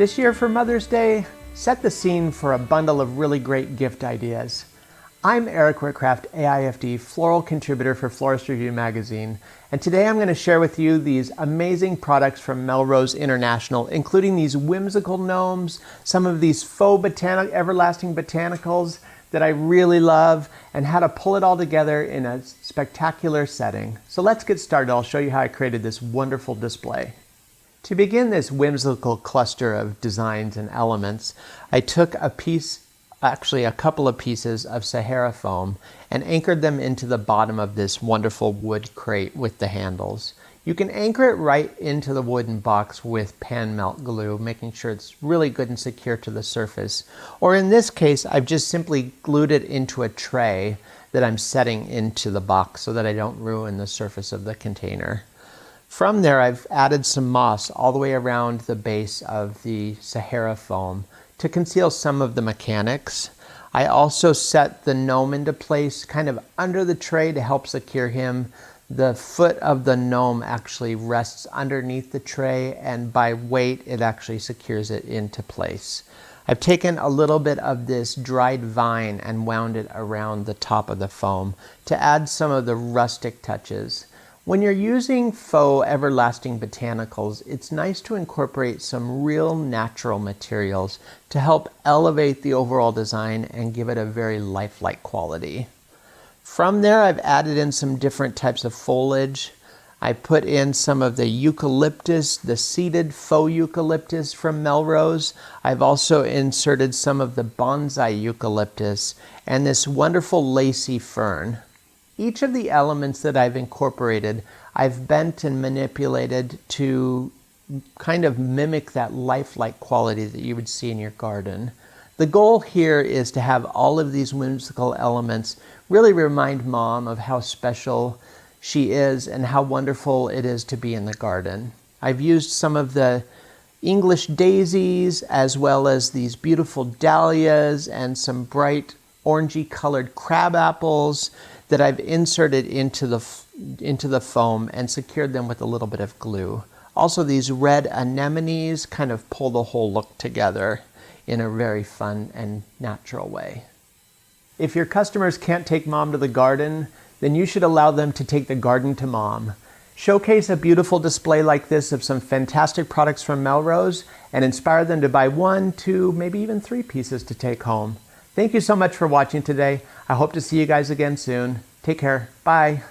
This year for Mother's Day, set the scene for a bundle of really great gift ideas. I'm Erik Witcraft AIFD, floral contributor for Florist Review magazine, and today I'm going to share with you these amazing products from Melrose International, including these whimsical gnomes, some of these faux everlasting botanicals that I really love, and how to pull it all together in a spectacular setting. So let's get started. I'll show you how I created this wonderful display. To begin this whimsical cluster of designs and elements, I took a couple of pieces of Sahara foam and anchored them into the bottom of this wonderful wood crate with the handles. You can anchor it right into the wooden box with pan melt glue, making sure it's really good and secure to the surface. Or in this case, I've just simply glued it into a tray that I'm setting into the box so that I don't ruin the surface of the container. From there, I've added some moss all the way around the base of the Sahara foam to conceal some of the mechanics. I also set the gnome into place kind of under the tray to help secure him. The foot of the gnome actually rests underneath the tray, and by weight it actually secures it into place. I've taken a little bit of this dried vine and wound it around the top of the foam to add some of the rustic touches. When you're using faux everlasting botanicals, it's nice to incorporate some real natural materials to help elevate the overall design and give it a very lifelike quality. From there, I've added in some different types of foliage. I put in some of the eucalyptus, the seeded faux eucalyptus from Melrose. I've also inserted some of the bonsai eucalyptus and this wonderful lacy fern. Each of the elements that I've incorporated, I've bent and manipulated to kind of mimic that lifelike quality that you would see in your garden. The goal here is to have all of these whimsical elements really remind Mom of how special she is and how wonderful it is to be in the garden. I've used some of the English daisies as well as these beautiful dahlias and some bright orangey colored crabapples that I've inserted into the foam and secured them with a little bit of glue. Also, these red anemones kind of pull the whole look together in a very fun and natural way. If your customers can't take Mom to the garden, then you should allow them to take the garden to Mom. Showcase a beautiful display like this of some fantastic products from Melrose and inspire them to buy 1, 2, maybe even 3 pieces to take home. Thank you so much for watching today. I hope to see you guys again soon. Take care. Bye.